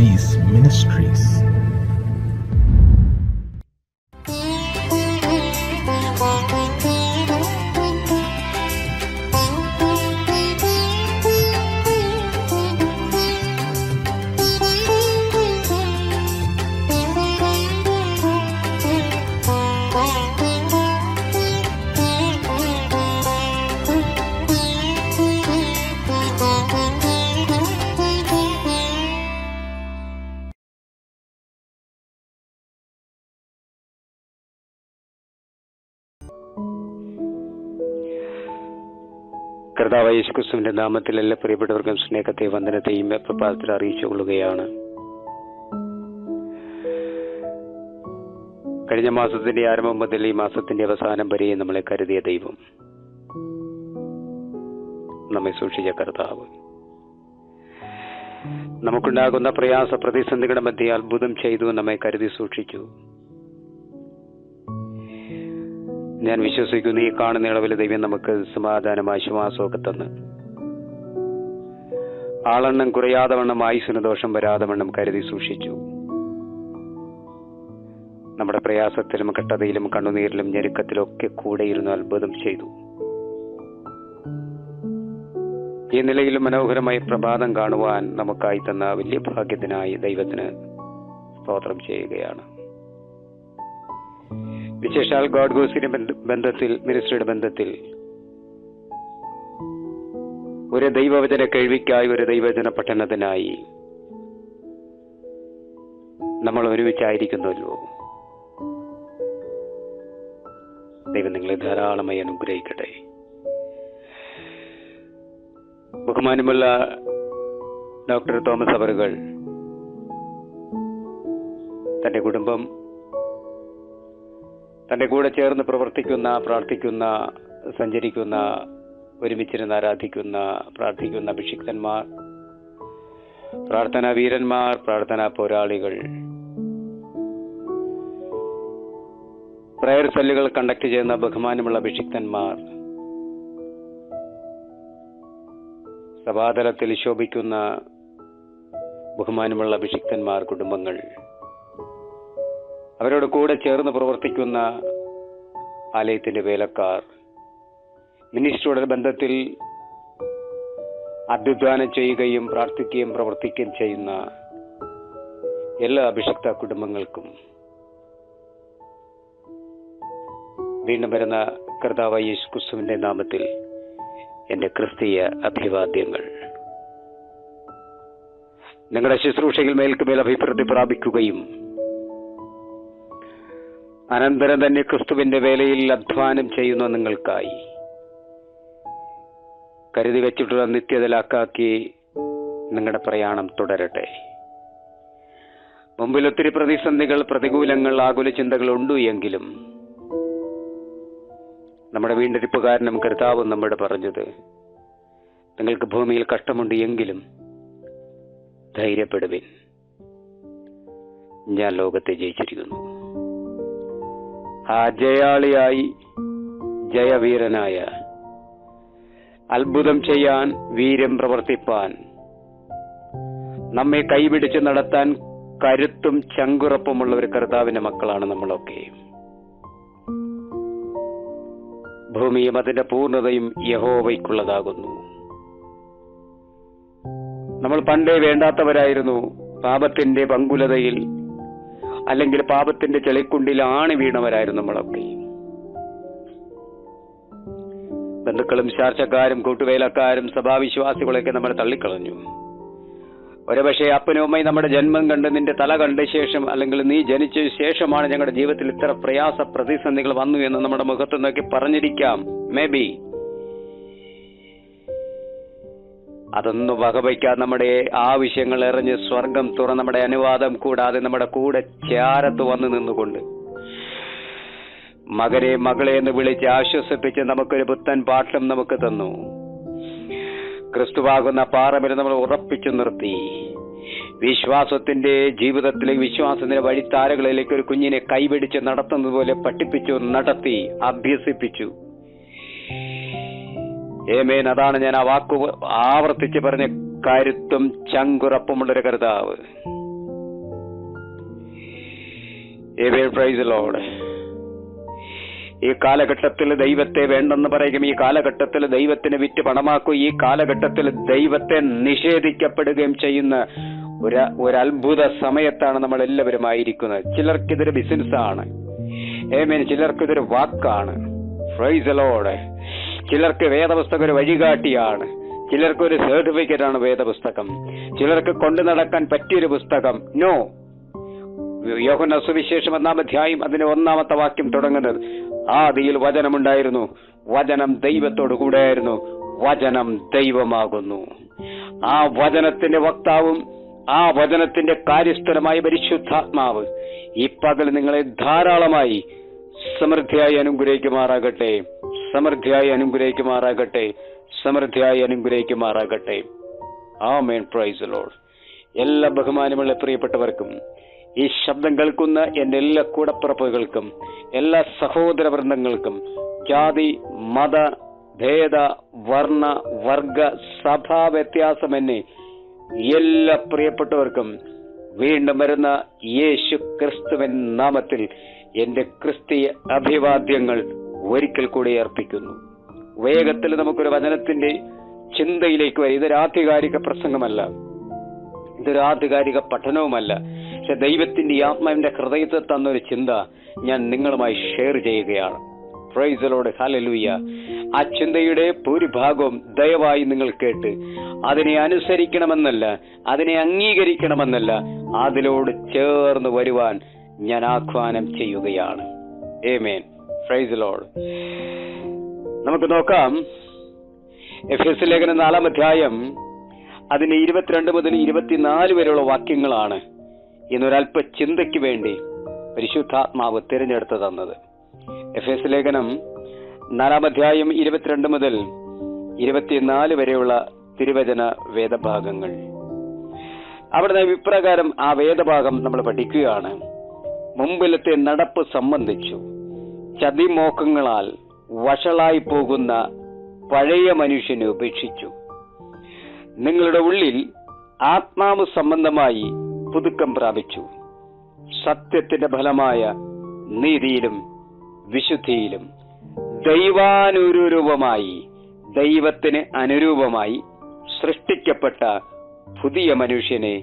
Overseas Ministries. കർത്താവായ യേശുക്രിസ്തുവിന്റെ നാമത്തിൽ എല്ലാ പ്രിയപ്പെട്ടവർക്കും സ്നേഹത്തെ വന്ദനത്തെയും പ്രഭാതത്തിൽ അറിയിച്ചുകൊള്ളുകയാണ്. കഴിഞ്ഞ മാസത്തിന്റെ ആരംഭം മുതൽ ഈ മാസത്തിന്റെ അവസാനം വരെയും നമ്മളെ കരുതിയ ദൈവം, നമ്മെ സൂക്ഷിച്ച കർത്താവ്, നമുക്കുണ്ടാകുന്ന പ്രയാസ പ്രതിസന്ധികളുടെ മധ്യേ അത്ഭുതം ചെയ്തു നമ്മെ കരുതി സൂക്ഷിച്ചു. ഞാൻ വിശ്വസിക്കുന്നു ഈ കാണുന്ന ഇളവിൽ ദൈവം നമുക്ക് സമാധാനം ആശ്വാസമൊക്കെ തന്ന് ആളെണ്ണം കുറയാതെ വണ്ണം ആയുസ്സിന് ദോഷം വരാതെ വണ്ണം കരുതി സൂക്ഷിച്ചു. നമ്മുടെ പ്രയാസത്തിലും കട്ടതയിലും കണ്ണുനീരിലും ഞെരുക്കത്തിലൊക്കെ കൂടെയിരുന്ന് അത്ഭുതം ചെയ്തു. ഈ നിലയിൽ മനോഹരമായ പ്രഭാതം കാണുവാൻ നമുക്കായി തന്ന വലിയ ഭാഗ്യത്തിനായി ദൈവത്തിന് സ്തോത്രം ചെയ്യുകയാണ്. വിശേഷാൽ ഗോഡ് ഗോസിന്റെ ബന്ധത്തിൽ, മിനിസ്ട്രിയുടെ ബന്ധത്തിൽ ഒരു ദൈവവചന കേൾവിക്കായി, ഒരു ദൈവവചന പഠനത്തിനായി നമ്മൾ ഒരുമിച്ചായിരിക്കുന്നുവല്ലോ. ദൈവം നിങ്ങളെ ധാരാളമായി അനുഗ്രഹിക്കട്ടെ. ബഹുമാനമുള്ള ഡോക്ടർ തോമസ് അവറുകൾ തന്റെ കുടുംബം, തന്റെ കൂടെ ചേർന്ന് പ്രവർത്തിക്കുന്ന, പ്രാർത്ഥിക്കുന്ന, സഞ്ചരിക്കുന്ന, ഒരുമിച്ചിരുന്ന് ആരാധിക്കുന്ന, പ്രാർത്ഥിക്കുന്ന അഭിഷിക്തന്മാർ, പ്രാർത്ഥനാ വീരന്മാർ, പ്രാർത്ഥനാ പോരാളികൾ, പ്രയർ സെല്ലുകൾ കണ്ടക്ട് ചെയ്യുന്ന ബഹുമാനമുള്ള അഭിഷിക്തന്മാർ, സഭാതലത്തിൽ ശോഭിക്കുന്ന ബഹുമാനമുള്ള അഭിഷിക്തന്മാർ, കുടുംബങ്ങൾ, അവരോട് കൂടെ ചേർന്ന് പ്രവർത്തിക്കുന്ന ആലയത്തിന്റെ വേലക്കാർ, മിനിസ്ട്രിയുടെ ബന്ധത്തിൽ അധ്വാനം ചെയ്യുകയും പ്രാർത്ഥിക്കുകയും പ്രവർത്തിക്കുകയും ചെയ്യുന്ന എല്ലാ അഭിഷിക്ത കുടുംബങ്ങൾക്കും വീണ്ടും വരുന്ന കർത്താവായ യേശുക്രിസ്തുവിന്റെ നാമത്തിൽ എന്റെ ക്രിസ്തീയ അഭിവാദ്യങ്ങൾ. നിങ്ങളുടെ ശുശ്രൂഷയിൽ മേൽക്കുമേൽ അഭിവൃദ്ധി പ്രാപിക്കുകയും അനന്തരം തന്നെ ക്രിസ്തുവിന്റെ വേലയിൽ അധ്വാനം ചെയ്യുന്ന നിങ്ങൾക്കായി കരുതി വെച്ചിട്ടുള്ള നിത്യതലാക്കാക്കി നിങ്ങളുടെ പ്രയാണം തുടരട്ടെ. മുമ്പിൽ ഒത്തിരി പ്രതിസന്ധികൾ, പ്രതികൂലങ്ങൾ, ആകുല ചിന്തകൾ ഉണ്ട് എങ്കിലും നമ്മുടെ വീണ്ടെടുപ്പുകാരനും കർത്താവും നമ്മോട് പറഞ്ഞത്, നിങ്ങൾക്ക് ഭൂമിയിൽ കഷ്ടമുണ്ട് എങ്കിലും ധൈര്യപ്പെടുവിൻ, ഞാൻ ലോകത്തെ ജയിച്ചിരിക്കുന്നു. ആ ജയാളിയായി, ജയവീരനായ, അത്ഭുതം ചെയ്യാൻ, വീര്യം പ്രവർത്തിപ്പാൻ, നമ്മെ കൈപിടിച്ച് നടത്താൻ കരുത്തും ചങ്കുറപ്പുമുള്ള ഒരു കർത്താവിന്റെ മക്കളാണ് നമ്മളൊക്കെ. ഭൂമിയും അതിന്റെ പൂർണ്ണതയും യഹോവയ്ക്കുള്ളതാകുന്നു. നമ്മൾ പണ്ടേ വേണ്ടാത്തവരായിരുന്നു. പാപത്തിന്റെ പങ്കുലതയിൽ അല്ലെങ്കിൽ പാപത്തിന്റെ ചെളിക്കുണ്ടിൽ ആണി വീണവരായിരുന്നു നമ്മളൊക്കെ. ബന്ധുക്കളും ചാർച്ചക്കാരും കൂട്ടുവേലക്കാരും സഭാവിശ്വാസികളൊക്കെ നമ്മൾ തള്ളിക്കളഞ്ഞു. ഒരുപക്ഷെ അപ്പനും അമ്മയും നമ്മുടെ ജന്മം കണ്ട്, നിന്റെ തല കണ്ട ശേഷം, അല്ലെങ്കിൽ നീ ജനിച്ച ശേഷമാണ് ഞങ്ങളുടെ ജീവിതത്തിൽ ഇത്ര പ്രയാസ പ്രതിസന്ധികൾ വന്നു എന്ന് നമ്മുടെ മുഖത്ത് നോക്കി പറഞ്ഞിരിക്കാം. മേ ബി അതൊന്നും വകവയ്ക്കാതെ നമ്മുടെ ആവശ്യങ്ങൾ എറിഞ്ഞ് സ്വർഗം തുറന്ന് നമ്മുടെ അനുവാദം കൂടാതെ നമ്മുടെ കൂടെ ചാരത്ത് വന്നു നിന്നുകൊണ്ട് മകനെ, മകളെ എന്ന് വിളിച്ച് ആശ്വസിപ്പിച്ച് നമുക്കൊരു പുത്തൻ പാഠം നമുക്ക് തന്നു. ക്രിസ്തുവാകുന്ന പാറമേൽ നമ്മൾ ഉറപ്പിച്ചു നിർത്തി. വിശ്വാസത്തിന്റെ ജീവിതത്തിലേക്ക്, വിശ്വാസത്തിന്റെ വഴിത്താരകളിലേക്ക് ഒരു കുഞ്ഞിനെ കൈപിടിച്ച് നടത്തുന്നത് പോലെ പഠിപ്പിച്ചു, നടത്തി, അഭ്യസിപ്പിച്ചു. ഏമേൻ. അതാണ് ഞാൻ ആ വാക്ക് ആവർത്തിച്ച് പറഞ്ഞ കരുത്തും ചങ്കുറപ്പുമുള്ളൊരു കർത്താവ്. Price the Lord. ഈ കാലഘട്ടത്തിൽ ദൈവത്തെ വേണ്ടെന്ന് പറയും, ഈ കാലഘട്ടത്തിൽ ദൈവത്തിന് വിറ്റ് പണമാക്കും, ഈ കാലഘട്ടത്തിൽ ദൈവത്തെ നിഷേധിക്കപ്പെടുകയും ചെയ്യുന്ന ഒരു അത്ഭുത സമയത്താണ് നമ്മൾ എല്ലാവരും ആയിരിക്കുന്നത്. ചിലർക്കിതൊരു ബിസിനസ്സാണ്, ചിലർക്കിതൊരു വാക്കാണ്. Price the Lord. ചിലർക്ക് വേദപുസ്തകം ഒരു വഴികാട്ടിയാണ്, ചിലർക്കൊരു സർട്ടിഫിക്കറ്റ് ആണ് വേദപുസ്തകം, ചിലർക്ക് കൊണ്ടു നടക്കാൻ പറ്റിയൊരു പുസ്തകം. നോ. യോഹന്നാൻ സുവിശേഷം 1-ാം അധ്യായം അതിന്റെ 1-ാമത്തെ വാക്യം തുടങ്ങുന്നത്, ആദിയിൽ വചനമുണ്ടായിരുന്നു, വചനം ദൈവത്തോടു കൂടെയായിരുന്നു, വചനം ദൈവമാകുന്നു. ആ വചനത്തിന്റെ വക്താവും ആ വചനത്തിന്റെ കാര്യസ്ഥലമായ പരിശുദ്ധാത്മാവ് ഈ പകൽ നിങ്ങളെ ധാരാളമായി സമൃദ്ധിയായി അനുഗ്രഹിക്കുമാറാകട്ടെ, സമൃദ്ധിയായി അനുഗ്രഹിക്കുമാറാകട്ടെ, സമൃദ്ധിയായി അനുഗ്രഹിക്കുമാറാകട്ടെ. ആമേൻ. Praise the lord. എല്ലാ ബഹുമാനമുള്ള പ്രിയപ്പെട്ടവർക്കും, ഈ ശബ്ദം കേൾക്കുന്ന എന്റെ എല്ലാ കൂടപ്പിറപ്പുകൾക്കും, എല്ലാ സഹോദര വൃന്ദങ്ങൾക്കും, ജാതി മത ഭേദ വർണ്ണ വർഗ സഭാ വ്യത്യാസമെന്നെ എല്ലാ പ്രിയപ്പെട്ടവർക്കും വീണ്ടും വരുന്ന യേശു ക്രിസ്തുവിൻ നാമത്തിൽ എന്റെ ക്രിസ്തീയ അഭിവാദ്യങ്ങൾ ഒരിക്കൽ കൂടി അർപ്പിക്കുന്നു. വേഗത്തിൽ നമുക്കൊരു വചനത്തിന്റെ ചിന്തയിലേക്ക് വരും. ഇതൊരു ആധികാരിക പ്രസംഗമല്ല, ഇതൊരു ആധികാരിക പഠനവുമല്ല. പക്ഷെ ദൈവത്തിന്റെ ആത്മാവിന്റെ ഹൃദയത്തിൽ തന്നൊരു ചിന്ത ഞാൻ നിങ്ങളുമായി ഷെയർ ചെയ്യുകയാണ്. Price the lord. ഹല്ലേലൂയ. ആ ചിന്തയുടെ ഭൂരിഭാഗവും ദയവായി നിങ്ങൾ കേട്ട് അതിനെ അനുസരിക്കണമെന്നല്ല, അതിനെ അംഗീകരിക്കണമെന്നല്ല, അതിലോട് ചേർന്ന് വരുവാൻ ഞാൻ ആഹ്വാനം ചെയ്യുകയാണ്. ആമേൻ. Praise the lord. നമുക്ക് നോക്കാം. എഫെസ്യ ലേഖനം 4-ാം അധ്യായം അതിന്റെ 22 മുതൽ 24 വരെയുള്ള വാക്യങ്ങളാണ് ഇന്നൊരല്പ ചിന്തയ്ക്ക് വേണ്ടി പരിശുദ്ധാത്മാവ് തിരഞ്ഞെടുത്ത് തന്നത്. എഫെസ്യ ലേഖനം 4-ാം അധ്യായം 22 മുതൽ 24 വരെയുള്ള തിരുവചന വേദഭാഗങ്ങൾ. അവിടെ ഇപ്രകാരം ആ വേദഭാഗം നമ്മൾ പഠിക്കുകയാണ്. മുമ്പിലത്തെ നടപ്പ് സംബന്ധിച്ചു ചതിമോഹങ്ങളാൽ വഷളായി പോകുന്ന പഴയ മനുഷ്യനെ ഉപേക്ഷിച്ചു നിങ്ങളുടെ ഉള്ളിൽ ആത്മാവ് സംബന്ധമായി പുതുക്കം പ്രാപിച്ചു, സത്യത്തിന്റെ ഫലമായ നീതിയിലും വിശുദ്ധിയിലും ദൈവാനുരൂപമായി, ദൈവത്തിന് അനുരൂപമായി സൃഷ്ടിക്കപ്പെട്ട പുതിയ മനുഷ്യനെ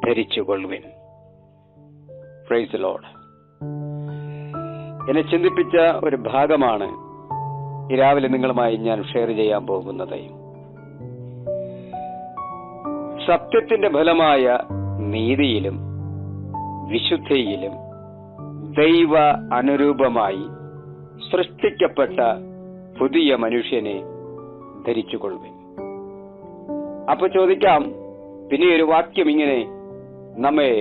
ധരിച്ചുകൊള്ളുവിൻ. Price the Lord. എന്നെ ചിന്തിപ്പിച്ച ഒരു ഭാഗമാണ് ഈ രാവിലെ നിങ്ങളുമായി ഞാൻ ഷെയർ ചെയ്യാൻ പോകുന്നത്. സത്യത്തിന്റെ ഫലമായ നീതിയിലും വിശുദ്ധിയിലും ദൈവ അനുരൂപമായി സൃഷ്ടിക്കപ്പെട്ട പുതിയ മനുഷ്യനെ ധരിച്ചുകൊള്ളുവിൻ. അപ്പൊ ചോദിക്കാം, പിന്നെ ഒരു വാക്യം ഇങ്ങനെ നമ്മെ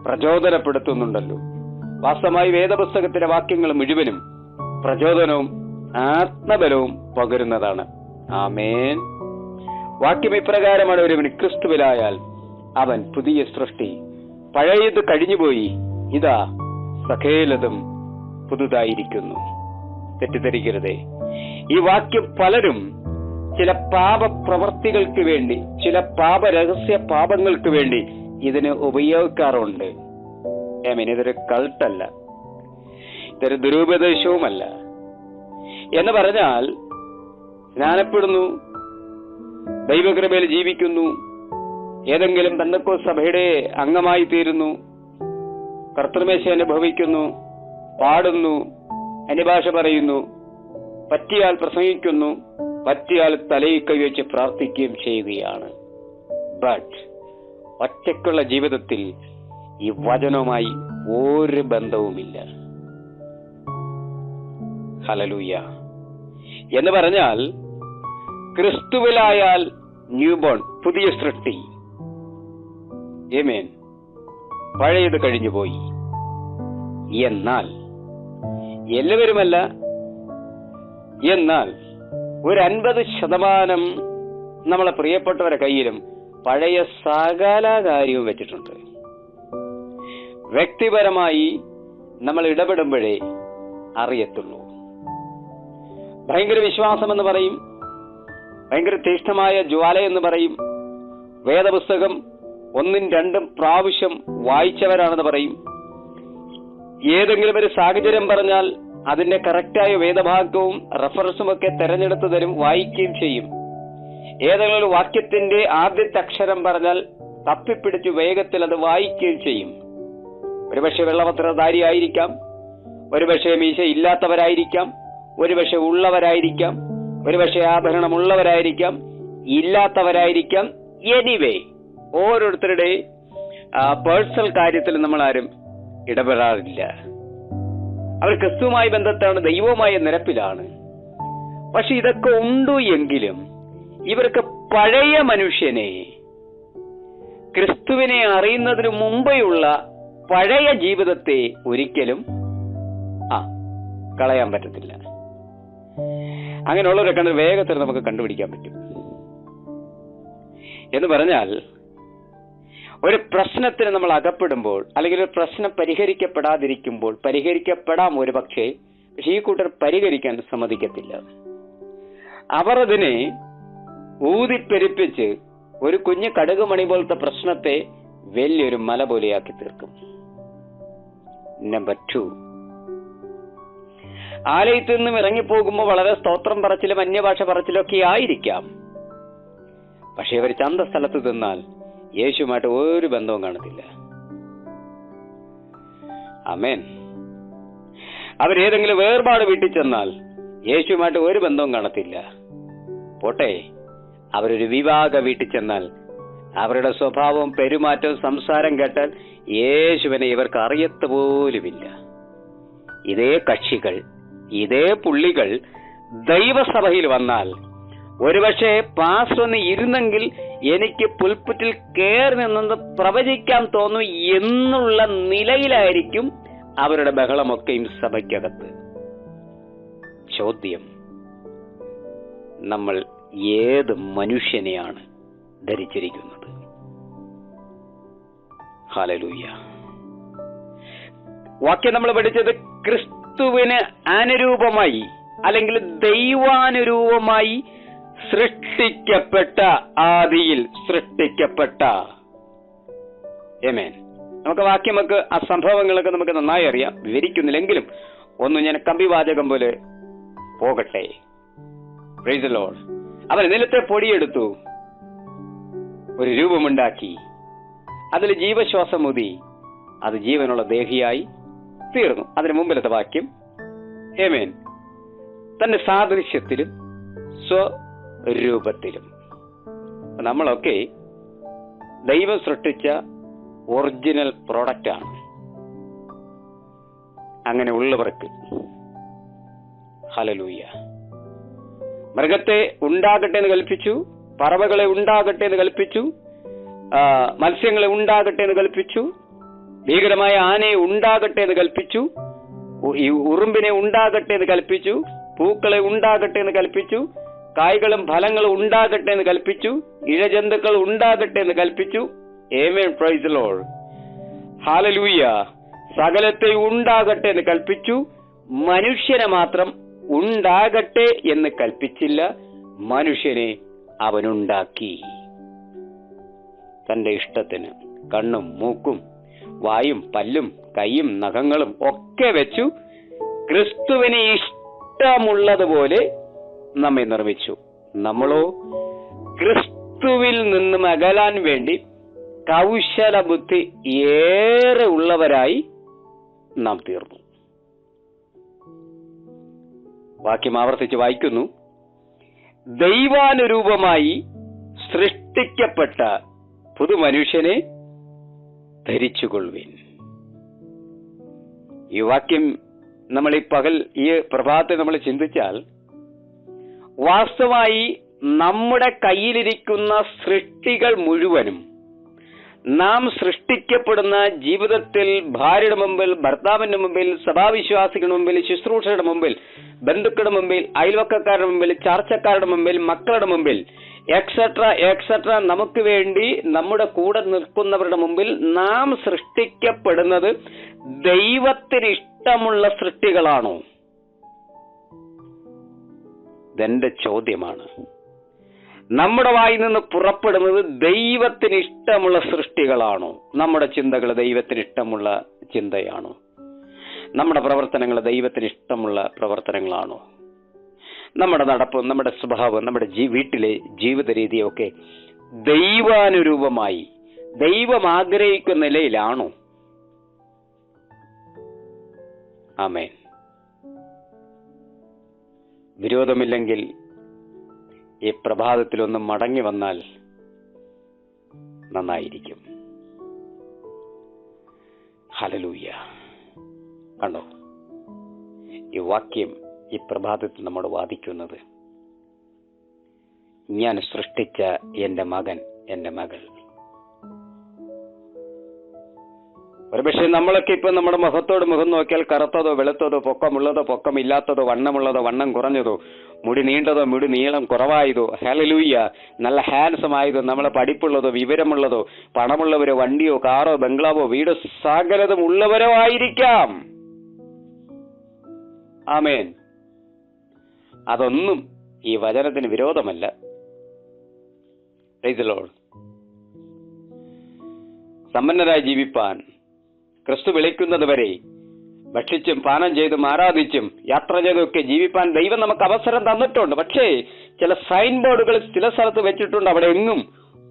പ്രചോദനപ്പെടുത്തുന്നുണ്ടല്ലോ. വാസ്തവമായി വേദപുസ്തകത്തിലെ വാക്യങ്ങൾ മുഴുവനും പ്രചോദനവും ആത്മബലവും പകരുന്നതാണ്. ആമേൻ. വാക്യം ഇപ്രകാരമാണ്: ഒരുവൻ ക്രിസ്തുവിലായാൽ അവൻ പുതിയ സൃഷ്ടി, പഴയത് കഴിഞ്ഞുപോയി, ഇതാ സകലതും പുതുതായിരിക്കുന്നു. തെറ്റിദ്ധരിക്കരുതേ. ഈ വാക്യം പലരും ചില പാപപ്രവർത്തികൾക്ക് വേണ്ടി, ചില പാപരഹസ്യ പാപങ്ങൾക്ക് വേണ്ടി ഇതിന് ഉപയോഗിക്കാറുണ്ട്. ഇതൊരു കൾട്ടല്ല, ഇതൊരു ദുരുപദേശവുമല്ല. എന്ന് പറഞ്ഞാൽ സ്നാനപ്പെടുന്നു, ദൈവകൃപയിൽ ജീവിക്കുന്നു, ഏതെങ്കിലും പെന്തക്കോസ്ത് സഭയുടെ അംഗമായി തീരുന്നു, കർത്തൃമേശ അനുഭവിക്കുന്നു, പാടുന്നു, അന്യഭാഷ പറയുന്നു, പറ്റിയാൽ പ്രസംഗിക്കുന്നു, പറ്റിയാൽ തലയിൽ കൈവച്ച് പ്രാർത്ഥിക്കുകയും ചെയ്യുകയാണ്. ബട്ട് ഒറ്റയ്ക്കുള്ള ജീവിതത്തിൽ ഈ വചനവുമായി ഒരു ബന്ധവുമില്ല. ഹല്ലേലൂയ. എന്ന് പറഞ്ഞാൽ ക്രിസ്തുവിലായാൽ ന്യൂബോൺ, പുതിയ സൃഷ്ടി. ആമേൻ. പഴയത് കഴിഞ്ഞുപോയി. എന്നാൽ എല്ലാവരുമല്ല, എന്നാൽ ഒരു 50% നമ്മളെ പ്രിയപ്പെട്ടവരുടെ കയ്യിലും പഴയ സകല കാര്യവും വെച്ചിട്ടുണ്ട്. വ്യക്തിപരമായി നമ്മൾ ഇടപെടുമ്പോഴേ അറിയത്തുള്ളൂ. ഭയങ്കര വിശ്വാസം എന്ന് പറയും, ഭയങ്കര തീഷ്ണമായ ജ്വാല എന്ന് പറയും, വേദപുസ്തകം 1-2 പ്രാവശ്യം വായിച്ചവരാണെന്ന് പറയും, ഏതെങ്കിലും ഒരു സാഹചര്യം പറഞ്ഞാൽ അതിന്റെ കറക്റ്റായ വേദഭാഗവും റെഫറൻസും ഒക്കെ തെരഞ്ഞെടുത്ത് തരും, വായിക്കുകയും ചെയ്യും. ഏതെങ്കിലും ഒരു വാക്യത്തിന്റെ ആദ്യത്തെ അക്ഷരം പറഞ്ഞാൽ തപ്പിപ്പിടിച്ച് വേഗത്തിൽ അത് വായിക്കുകയും ചെയ്യും. ഒരുപക്ഷെ വെള്ളവസ്ത്രധാരി ആയിരിക്കാം, ഒരുപക്ഷെ മീശ ഇല്ലാത്തവരായിരിക്കാം, ഒരുപക്ഷെ ഉള്ളവരായിരിക്കാം, ഒരുപക്ഷെ ആഭരണമുള്ളവരായിരിക്കാം, ഇല്ലാത്തവരായിരിക്കാം. എനിവേ, ഓരോരുത്തരുടെ പേഴ്സണൽ കാര്യത്തിൽ നമ്മൾ ആരും ഇടപെടാറില്ല. അവർ ക്രിസ്തുവുമായി ബന്ധത്താണ്, ദൈവവുമായ നിരപ്പിലാണ്. പക്ഷെ ഇതൊക്കെ ഉണ്ടു എങ്കിലും ഇവർക്ക് പഴയ മനുഷ്യനെ, ക്രിസ്തുവിനെ അറിയുന്നതിന് മുമ്പെയുള്ള പഴയ ജീവിതത്തെ ഒരിക്കലും കളയാൻ പറ്റത്തില്ല. അങ്ങനെയുള്ളവരെ കണ്ട് വേഗത്തിൽ നമുക്ക് കണ്ടുപിടിക്കാൻ പറ്റും. എന്ന് പറഞ്ഞാൽ, ഒരു പ്രശ്നത്തിന് നമ്മൾ അകപ്പെടുമ്പോൾ, അല്ലെങ്കിൽ ഒരു പ്രശ്നം പരിഹരിക്കപ്പെടാതിരിക്കുമ്പോൾ, പരിഹരിക്കപ്പെടാം ഒരു പക്ഷേ ഈ കൂട്ടർ പരിഹരിക്കാൻ സമ്മതിക്കത്തില്ല. അവർ അതിനെ ഊതിപ്പെരിപ്പിച്ച് ഒരു കുഞ്ഞു കടുകുമണി പോലത്തെ പ്രശ്നത്തെ വലിയൊരു മല പോലെയാക്കി തീർക്കും. നമ്പർ 2, ആലയത്തിൽ നിന്നും ഇറങ്ങിപ്പോകുമ്പോൾ വളരെ സ്തോത്രം പറച്ചിലും അന്യഭാഷ പറച്ചിലും ഒക്കെ ആയിരിക്കാം. പക്ഷെ അവർ ചന്തസ്ഥലത്ത് തിന്നാൽ യേശുമായിട്ട് ഒരു ബന്ധവും കാണത്തില്ല. ആമേൻ. അവരേതെങ്കിലും വേർപാട് വീട്ടിൽ ചെന്നാൽ യേശുമായിട്ട് ഒരു ബന്ധവും കാണത്തില്ല. പോട്ടെ, അവരൊരു വിവാഹ വീട്ടിൽ ചെന്നാൽ അവരുടെ സ്വഭാവവും പെരുമാറ്റവും സംസാരം കേട്ടാൽ യേശുവിനെ ഇവർക്ക് അറിയത്തുപോലുമില്ല. ഇതേ കക്ഷികൾ, ഇതേ പുള്ളികൾ ദൈവസഭയിൽ വന്നാൽ ഒരുപക്ഷെ പാസ്റ്റർ ഒന്ന് ഇരുന്നെങ്കിൽ എനിക്ക് പുൽപ്പറ്റിൽ കയറി നിന്നത് പ്രവചിക്കാൻ തോന്നും എന്നുള്ള നിലയിലായിരിക്കും അവരുടെ ബഹളമൊക്കെയും സഭയ്ക്കകത്ത്. ചോദ്യം, നമ്മൾ ഏത് മനുഷ്യനെയാണ് ധരിച്ചിരിക്കുന്നത്? ഹല്ലേലൂയ. വാക്യം നമ്മൾ പഠിച്ചത് ക്രിസ്തുവിന് അനുരൂപമായി അല്ലെങ്കിൽ ദൈവാനുരൂപമായി സൃഷ്ടിക്കപ്പെട്ട, ആദിയിൽ സൃഷ്ടിക്കപ്പെട്ട. ആമേൻ. നമുക്ക് വാക്യമൊക്കെ ആ സംഭവങ്ങളൊക്കെ നമുക്ക് നന്നായി അറിയാം, വിവരിക്കുന്നില്ലെങ്കിലും ഒന്നും ഞാൻ കമ്പിവാചകം പോലെ പോകട്ടെ. Price the Lord. അവൻ നിലത്തെ പൊടിയെടുത്തു, ഒരു രൂപമുണ്ടാക്കി, അതിൽ ജീവശ്വാസം ഊതി, അത് ജീവനുള്ള ദേഹിയായി തീർന്നു. അതിന് മുമ്പിലത്തെ വാക്യം, ആമേൻ, തന്റെ സാദൃശ്യത്തിലും സ്വരൂപത്തിലും. നമ്മളൊക്കെ ദൈവം സൃഷ്ടിച്ച ഒറിജിനൽ പ്രോഡക്റ്റ് ആണ്. അങ്ങനെ ഉള്ളവർക്ക് ഹല്ലേലൂയ. മൃഗത്തെ ഉണ്ടാകട്ടെ എന്ന് കൽപ്പിച്ചു, പറവകളെ ഉണ്ടാകട്ടെ എന്ന് കൽപ്പിച്ചു, മത്സ്യങ്ങളെ ഉണ്ടാകട്ടെ എന്ന് കൽപ്പിച്ചു, ഭീകരമായ ആനയെ ഉണ്ടാകട്ടെ എന്ന് കൽപ്പിച്ചു, ഉറുമ്പിനെ ഉണ്ടാകട്ടെ എന്ന് കൽപ്പിച്ചു, പൂക്കളെ ഉണ്ടാകട്ടെ എന്ന് കൽപ്പിച്ചു, കായ്കളും ഫലങ്ങളും ഉണ്ടാകട്ടെ എന്ന് കൽപ്പിച്ചു, ഇഴജന്തുക്കൾ ഉണ്ടാകട്ടെ എന്ന് കൽപ്പിച്ചു. Amen. Praise the lord. Hallelujah. സകലത്തെ ഉണ്ടാകട്ടെ എന്ന് കൽപ്പിച്ചു. മനുഷ്യനെ മാത്രം ഉണ്ടാകട്ടെ എന്ന് കൽപ്പിച്ചില്ല. മനുഷ്യനെ അവനുണ്ടാക്കി തന്റെ ഇഷ്ടത്തിന്. കണ്ണും മൂക്കും വായും പല്ലും കൈയും നഖങ്ങളും ഒക്കെ വെച്ചു ക്രിസ്തുവിനെ ഇഷ്ടമുള്ളതുപോലെ നമ്മെ നിർമ്മിച്ചു. നമ്മളോ ക്രിസ്തുവിൽ നിന്നും അകലാൻ വേണ്ടി കൗശല ബുദ്ധി ഏറെ ഉള്ളവരായി നാം തീർന്നു. വാക്യം ആവർത്തിച്ച് വായിക്കുന്നു. ദൈവാനുരൂപമായി സൃഷ്ടിക്കപ്പെട്ട പുതുമനുഷ്യനെ ധരിച്ചുകൊള്ളുവിൻ. ഈ വാക്യം നമ്മൾ ഈ പ്രഭാതത്തെ നമ്മൾ ചിന്തിച്ചാൽ, വാസ്തവമായി നമ്മുടെ കയ്യിലിരിക്കുന്ന സൃഷ്ടികൾ മുഴുവനും നാം സൃഷ്ടിക്കപ്പെടുന്ന ജീവിതത്തിൽ ഭാര്യയുടെ മുമ്പിൽ, ഭർത്താവിന്റെ മുമ്പിൽ, സഭാവിശ്വാസികളുടെ മുമ്പിൽ, ശുശ്രൂഷയുടെ മുമ്പിൽ, ബന്ധുക്കളുടെ മുമ്പിൽ, അയൽവക്കക്കാരുടെ മുമ്പിൽ, ചാർച്ചക്കാരുടെ മുമ്പിൽ, മക്കളുടെ മുമ്പിൽ, എക്സെട്ര നമുക്ക് വേണ്ടി നമ്മുടെ കൂടെ നിൽക്കുന്നവരുടെ മുമ്പിൽ നാം സൃഷ്ടിക്കപ്പെടുന്നത് ദൈവത്തിന് ഇഷ്ടമുള്ള സൃഷ്ടികളാണോ? ഇതെന്റെ ചോദ്യമാണ്. നമ്മുടെ വായിൽ നിന്ന് പുറപ്പെടുന്നത് ദൈവത്തിന് ഇഷ്ടമുള്ള സൃഷ്ടികളാണോ? നമ്മുടെ ചിന്തകൾ ദൈവത്തിന് ഇഷ്ടമുള്ള ചിന്തയാണോ? നമ്മുടെ പ്രവർത്തനങ്ങൾ ദൈവത്തിന് ഇഷ്ടമുള്ള പ്രവർത്തനങ്ങളാണോ? നമ്മുടെ നടപ്പ്, നമ്മുടെ സ്വഭാവം, നമ്മുടെ വീട്ടിലെ ജീവിത രീതിയൊക്കെ ദൈവാനുരൂപമായി ദൈവം ആഗ്രഹിക്കുന്ന നിലയിലാണോ? ആമേൻ. വിരോധമില്ലെങ്കിൽ ഈ പ്രഭാതത്തിലൊന്നും മടങ്ങി വന്നാൽ നന്നായിരിക്കും. ഹല്ലേലൂയ. കണ്ടോ, ഈ വാക്യം ഈ പ്രഭാതത്തിൽ നമ്മോട് വാദിക്കുന്നത്, ഞാൻ സൃഷ്ടിച്ച എൻ്റെ മകൻ, എൻ്റെ മകൾ. ഒരുപക്ഷെ നമ്മളൊക്കെ ഇപ്പൊ നമ്മുടെ മുഖത്തോട് മുഖം നോക്കിയാൽ കറുത്തതോ വെളുത്തതോ പൊക്കമുള്ളതോ പൊക്കമില്ലാത്തതോ വണ്ണമുള്ളതോ വണ്ണം കുറഞ്ഞതോ മുടി നീണ്ടതോ മുടി നീളം കുറവായതോ, ഹല്ലേലൂയ, നല്ല ഹാൻസം ആയതോ, നമ്മളെ പഠിപ്പുള്ളതോ വിവരമുള്ളതോ പണമുള്ളവരോ വണ്ടിയോ കാറോ ബംഗ്ലാവോ വീടോ സകലതും ഉള്ളവരോ ആയിരിക്കാം. ആമേൻ. അതൊന്നും ഈ വചനത്തിന് വിരോധമല്ല. Praise the lord. സമ്പന്നരായി ജീവിപ്പാൻ ക്രിസ്തു വിളിക്കുന്നത് വരെ ഭക്ഷിച്ചും പാനം ചെയ്തും ആരാധിച്ചും യാത്ര ചെയ്തൊക്കെ ജീവിപ്പാൻ ദൈവം നമുക്ക് അവസരം തന്നിട്ടുണ്ട്. പക്ഷേ ചില സൈൻ ബോർഡുകൾ ചില സ്ഥലത്ത് വെച്ചിട്ടുണ്ട്. അവിടെ എങ്ങും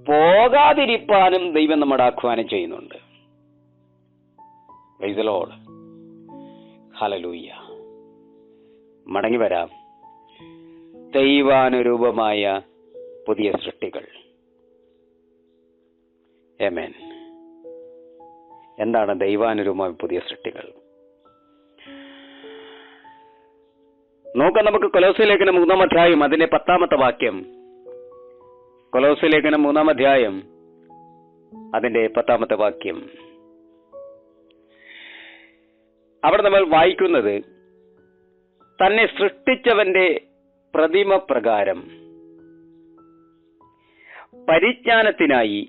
പോകാതിരിപ്പാനും ദൈവം നമ്മുടെ ആഹ്വാനം ചെയ്യുന്നുണ്ട്. Price the lord. ഹല്ലേലൂയ. മടങ്ങി വരാം. ദൈവാനുരൂപമായ പുതിയ സൃഷ്ടികൾ. ആമേൻ. എന്താണ് ദൈവാനുരൂപമായ പുതിയ സൃഷ്ടികൾ? നോക്കാം നമുക്ക്. കൊലോസ്യ ലേഖനം 3-ാം അധ്യായം അതിന്റെ 10-ാമത്തെ വാക്യം. കൊലോസ്യ ലേഖനം 3-ാം അധ്യായം അതിന്റെ 10-ാമത്തെ വാക്യം. അവിടെ നമ്മൾ വായിക്കുന്നത്, തന്നെ സൃഷ്ടിച്ചവന്റെ പ്രതിമ പ്രകാരം പരിജ്ഞാനത്തിനായി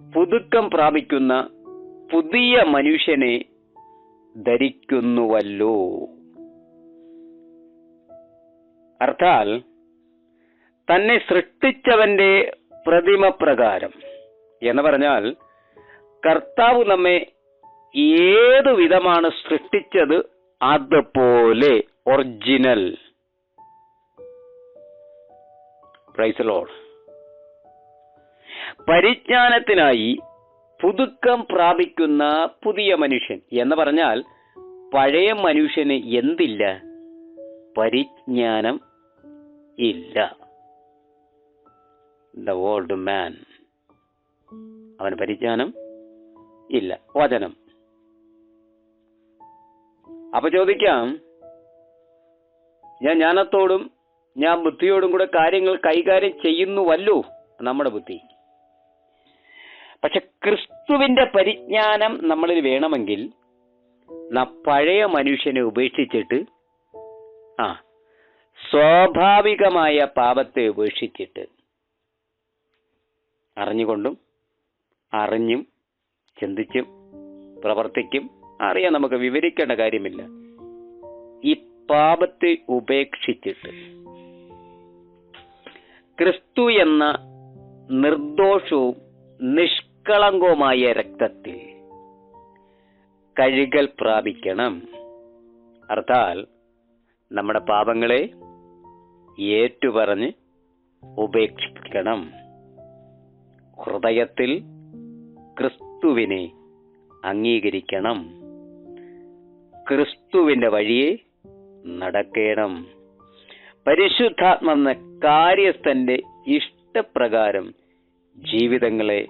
പുതുക്കം പ്രാപിക്കുന്ന പുതിയ മനുഷ്യനെ ധരിക്കുന്നുവല്ലോ. അർത്ഥാൽ തന്നെ സൃഷ്ടിച്ചവന്റെ പ്രതിമ പ്രകാരം എന്ന് പറഞ്ഞാൽ കർത്താവ് നമ്മെ ഏതു വിധമാണ് സൃഷ്ടിച്ചത് അതുപോലെ ഒറിജിനൽ. Praise the lord. പരിജ്ഞാനത്തിനായി പുതുക്കം പ്രാപിക്കുന്ന പുതിയ മനുഷ്യൻ എന്ന് പറഞ്ഞാൽ പഴയ മനുഷ്യന് എന്തില്ല? പരിജ്ഞാനം ഇല്ല. ദ ഓൾഡ് മാൻ, അവന് പരിജ്ഞാനം ഇല്ല. വചനം. അപ്പൊ ചോദിക്കാം, ഞാൻ ജ്ഞാനത്തോടും ഞാൻ ബുദ്ധിയോടും കൂടെ കാര്യങ്ങൾ കൈകാര്യം ചെയ്യുന്നുവല്ലോ നമ്മുടെ ബുദ്ധി. പക്ഷെ ക്രിസ്തുവിന്റെ പരിജ്ഞാനം നമ്മളിൽ വേണമെങ്കിൽ പഴയ മനുഷ്യനെ ഉപേക്ഷിച്ചിട്ട് സ്വാഭാവികമായ പാപത്തെ ഉപേക്ഷിച്ചിട്ട് അറിഞ്ഞുകൊണ്ടും അറിഞ്ഞും ചിന്തിച്ചും പ്രവർത്തിക്കും, അറിയാൻ നമുക്ക് വിവരിക്കേണ്ട കാര്യമില്ല, ഈ പാപത്തെ ഉപേക്ഷിച്ചിട്ട് ക്രിസ്തു എന്ന നിർദോഷവും നിഷ്കളങ്കവുമായ രക്തത്തിൽ കഴുകൽ പ്രാപിക്കണം. അർത്ഥാൽ നമ്മുടെ പാപങ്ങളെ ഏറ്റുപറഞ്ഞ് ഉപേക്ഷിക്കണം. ഹൃദയത്തിൽ ക്രിസ്തുവിനെ അംഗീകരിക്കണം. ക്രിസ്തുവിന്റെ വഴിയെ നടക്കണം. പരിശുദ്ധാത്മ കാര്യസ്ഥന്റെ ഇഷ്ടപ്രകാരം ജീവിതങ്ങളെ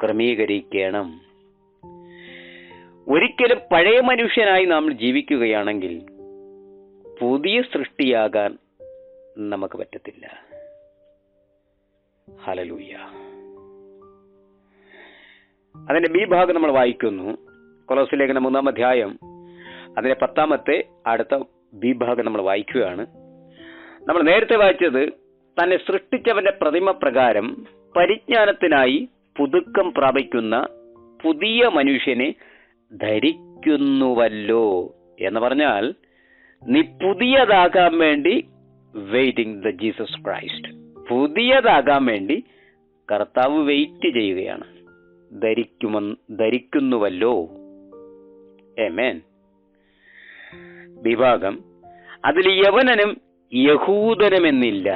ക്രമീകരിക്കണം. ഒരിക്കലും പഴയ മനുഷ്യനായി നാം ജീവിക്കുകയാണെങ്കിൽ പുതിയ സൃഷ്ടിയാകാൻ നമുക്ക് പറ്റത്തില്ല. ഹല്ലേലൂയ. അതിന്റെ ബി ഭാഗം നമ്മൾ വായിക്കുന്നു. കൊലോസ്യ ലേഖനം 3-ാം അധ്യായം അതിന്റെ 10-ാമത്തെ അടുത്ത ബി ഭാഗം നമ്മൾ വായിക്കുകയാണ്. നമ്മൾ നേരത്തെ വായിച്ചത്, തന്നെ സൃഷ്ടിച്ചവന്റെ പ്രതിമ പ്രകാരം പരിജ്ഞാനത്തിനായി പുതുക്കം പ്രാപിക്കുന്ന പുതിയ മനുഷ്യനെ ധരിക്കുന്നുവല്ലോ എന്ന് പറഞ്ഞാൽ നീ പുതിയതാകാൻ വേണ്ടി വെയിറ്റിംഗ് ദ ജീസസ് ക്രൈസ്റ്റ്. പുതിയതാകാൻ വേണ്ടി കർത്താവ് വെയിറ്റ് ചെയ്യുകയാണ്. ധരിക്കുന്നുവല്ലോ. ആമേൻ. വിഭാഗം. അതിൽ യവനനും യഹൂദനുമെന്നില്ല.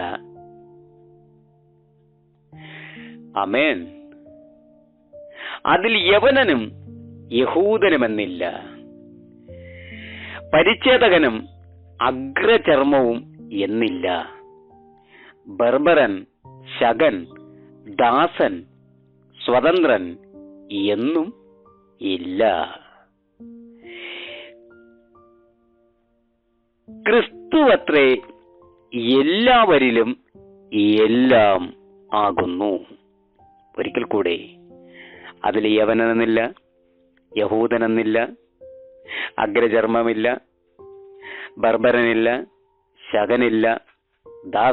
ആമേൻ. അതിൽ യവനനും യഹൂദനുമെന്നില്ല, പരിച്ഛേദകനും അഗ്രചർമ്മവും എന്നില്ല, ബർബരൻ, ശകൻ, ദാസൻ, സ്വതന്ത്രൻ എന്നും ഇല്ല. ക്രിസ്തുവത്രേ എല്ലാവരിലും എല്ലാം ആകുന്നു. ഒരിക്കൽ കൂടെ, അതിൽ യവനനെന്നില്ല, യഹൂദനെന്നില്ല, അഗ്രചർമ്മമില്ല, ബർബരനില്ല, ശകനില്ല, ദാസ